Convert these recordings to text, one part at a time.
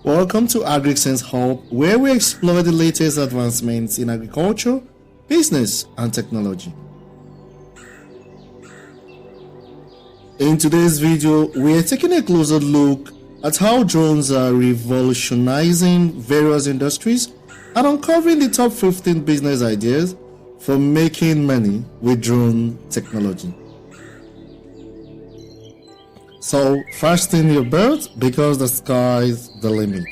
Welcome to AgriSense Hub, where we explore the latest advancements in agriculture, business, and technology. In today's video, we are taking a closer look at how drones are revolutionizing various industries and uncovering the top 15 business ideas for making money with drone technology. So fasten your belt because the sky's the limit.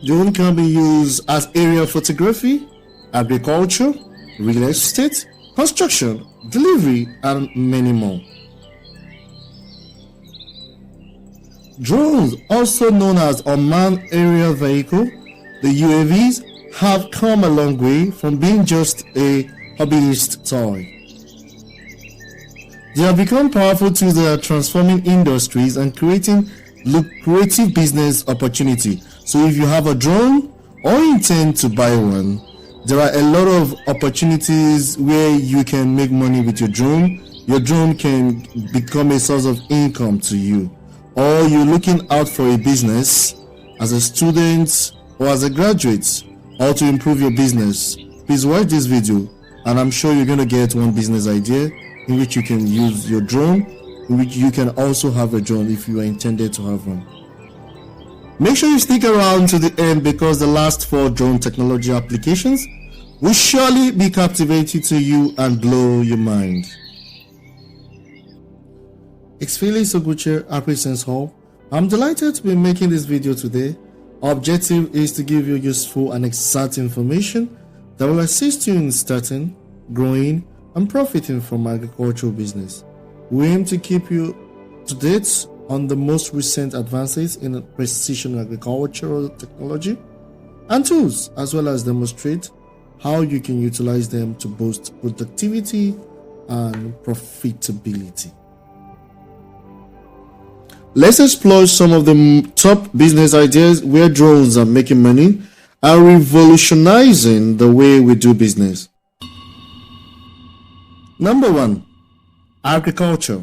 Drone can be used as aerial photography, agriculture, real estate, construction, delivery, and many more. Drones, also known as unmanned aerial vehicle, the UAVs, have come a long way from being just a hobbyist toy. They have become powerful tools that are transforming industries and creating lucrative business opportunity. So if you have a drone or intend to buy one, there are a lot of opportunities where you can make money with your drone. Your drone can become a source of income to you. Or you're looking out for a business as a student or as a graduate, or to improve your business. Please watch this video and I'm sure you're going to get one business idea in which you can use your drone, in which you can also have a drone if you are intended to have one. Make sure you stick around to the end because the last 4 drone technology applications will surely be captivating to you and blow your mind. It's Felix Oguche, AgriSense Hub. I'm delighted to be making this video today. Our objective is to give you useful and exact information that will assist you in starting, growing, and profiting from agricultural business. We aim to keep you to date on the most recent advances in precision agricultural technology and tools, as well as demonstrate how you can utilize them to boost productivity and profitability. Let's explore some of the top business ideas where drones are making money and revolutionizing the way we do business. Number 1. Agriculture.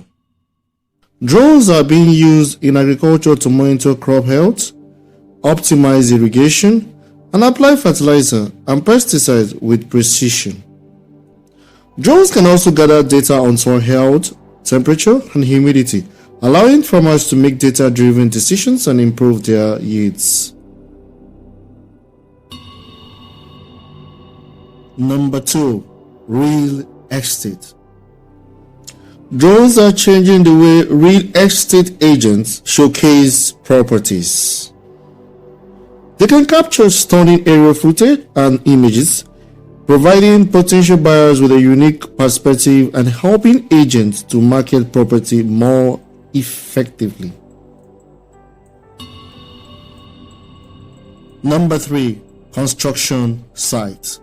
Drones are being used in agriculture to monitor crop health, optimize irrigation, and apply fertilizer and pesticides with precision. Drones can also gather data on soil health, temperature, and humidity, allowing farmers to make data-driven decisions and improve their yields. Number 2. Real estate. Drones are changing the way real estate agents showcase properties. They can capture stunning aerial footage and images, providing potential buyers with a unique perspective and helping agents to market property more effectively. Number 3. Construction site.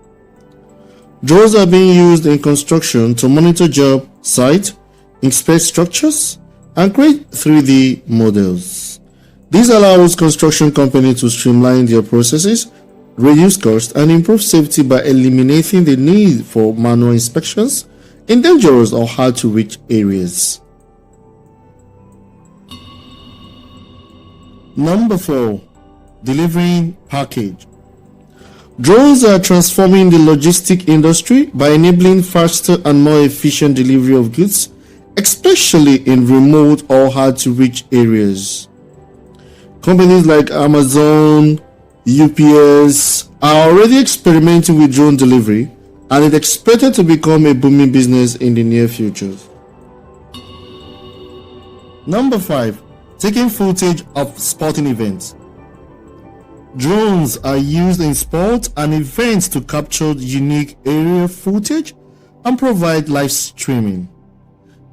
Drones are being used in construction to monitor job site, inspect structures, and create 3D models. This allows construction companies to streamline their processes, reduce costs, and improve safety by eliminating the need for manual inspections in dangerous or hard-to-reach areas. Number 4. Delivering package. Drones are transforming the logistic industry by enabling faster and more efficient delivery of goods, especially in remote or hard-to-reach areas. Companies like Amazon, UPS are already experimenting with drone delivery, and it's expected to become a booming business in the near future. Number 5. Taking footage of sporting events. Drones are used in sport and events to capture unique aerial footage and provide live streaming.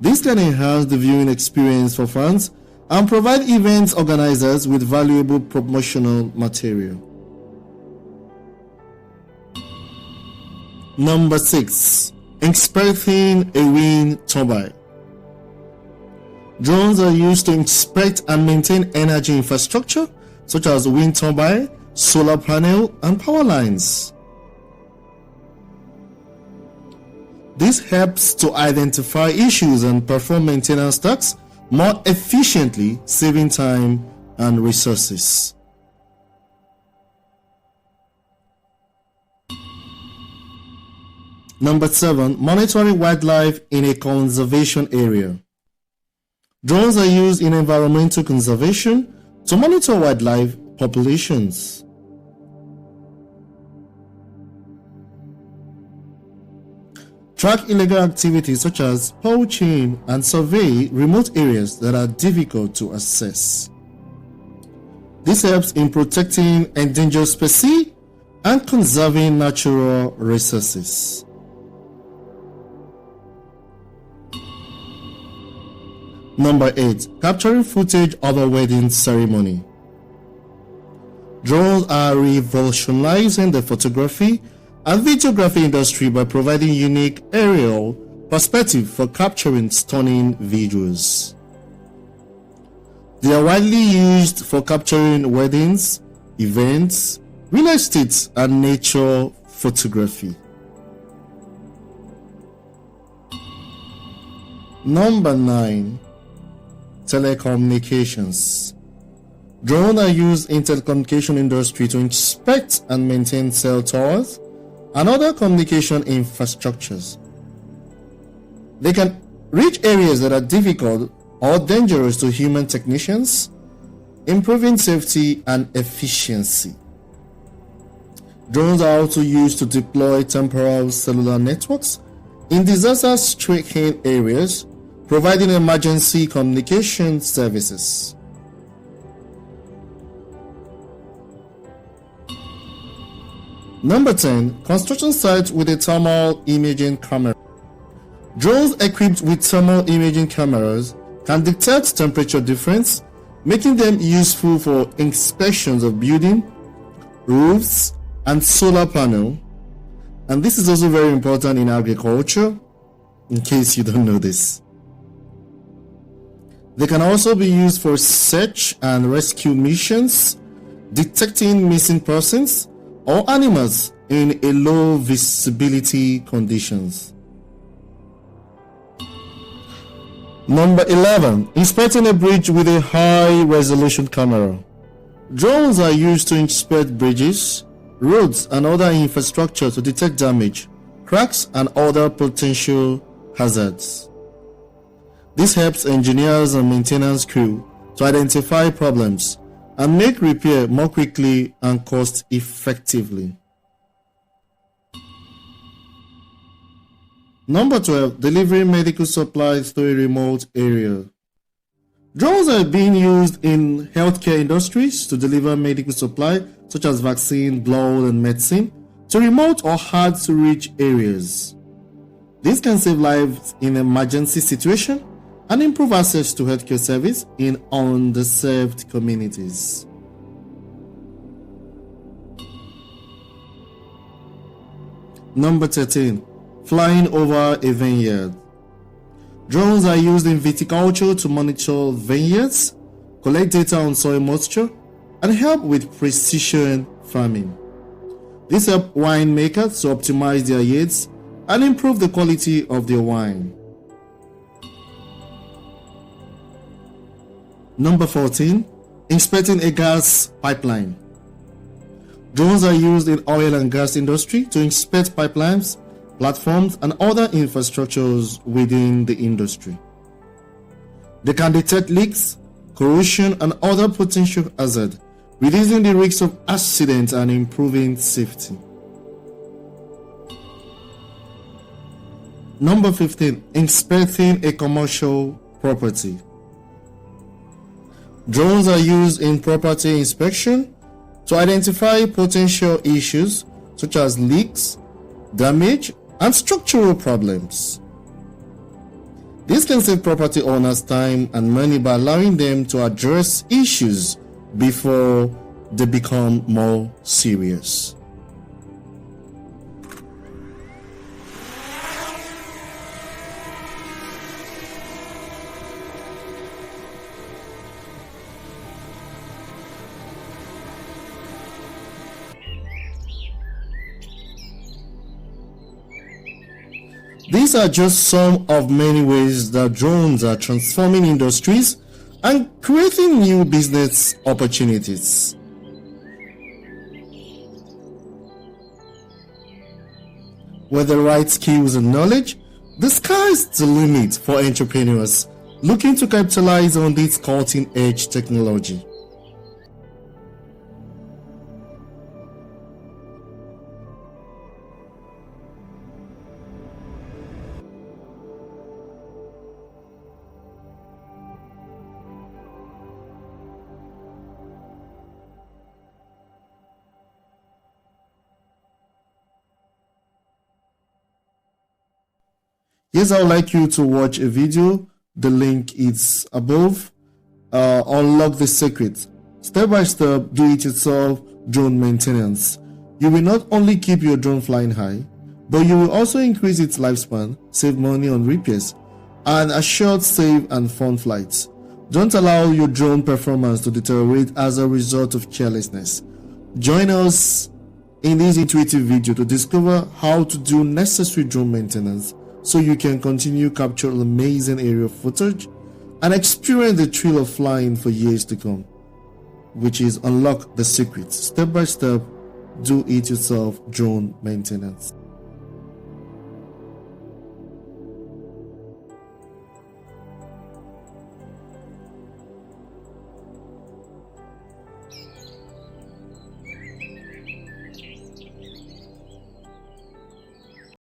This can enhance the viewing experience for fans and provide event organizers with valuable promotional material. Number 6. Inspecting a wind turbine. Drones are used to inspect and maintain energy infrastructure such as wind turbine, solar panel, and power lines. This helps to identify issues and perform maintenance tasks more efficiently, saving time and resources. Number 7, monitoring wildlife in a conservation area. Drones are used in environmental conservation to monitor wildlife populations. Track illegal activities such as poaching and survey remote areas that are difficult to access. This helps in protecting endangered species and conserving natural resources. Number 8, capturing footage of a wedding ceremony. Drones are revolutionizing the photography and videography industry by providing unique aerial perspective for capturing stunning visuals. They are widely used for capturing weddings, events, real estate, and nature photography. Number 9, telecommunications. Drones are used in telecommunication industry to inspect and maintain cell towers and other communication infrastructures. They can reach areas that are difficult or dangerous to human technicians, improving safety and efficiency. Drones are also used to deploy temporal cellular networks in disaster-stricken areas, providing emergency communication services. Number 10, construction sites with a thermal imaging camera. Drones equipped with thermal imaging cameras can detect temperature difference, making them useful for inspections of building, roofs, and solar panel. And this is also very important in agriculture, in case you don't know this. They can also be used for search and rescue missions, detecting missing persons or animals in a low visibility conditions. Number 11, inspecting a bridge with a high resolution camera. Drones are used to inspect bridges, roads, and other infrastructure to detect damage, cracks, and other potential hazards. This helps engineers and maintenance crew to identify problems and make repair more quickly and cost effectively. Number 12, delivering medical supplies to a remote area. Drones are being used in healthcare industries to deliver medical supplies such as vaccine, blood, and medicine to remote or hard to reach areas. This can save lives in emergency situations and improve access to healthcare service in underserved communities. Number 13, flying over a vineyard. Drones are used in viticulture to monitor vineyards, collect data on soil moisture, and help with precision farming. This helps winemakers to optimize their yields and improve the quality of their wine. Number 14, inspecting a gas pipeline. Drones are used in oil and gas industry to inspect pipelines, platforms, and other infrastructures within the industry. They can detect leaks, corrosion, and other potential hazards, reducing the risk of accidents and improving safety. Number 15, inspecting a commercial property. Drones are used in property inspection to identify potential issues such as leaks, damage, and structural problems. This can save property owners time and money by allowing them to address issues before they become more serious. These These are just some of many ways that drones are transforming industries and creating new business opportunities. With the right skills and knowledge, the sky's the limit for entrepreneurs looking to capitalize on this cutting-edge technology. Yes, I would like you to watch a video. The link is above. Unlock the secret. Step by step, do-it-yourself drone maintenance. You will not only keep your drone flying high, but you will also increase its lifespan, save money on repairs, and assure safe and fun flights. Don't allow your drone performance to deteriorate as a result of carelessness. Join us in this intuitive video to discover how to do necessary drone maintenance so you can continue capture an amazing aerial footage and experience the thrill of flying for years to come, which is unlock the secrets. Step by step, do it yourself drone maintenance.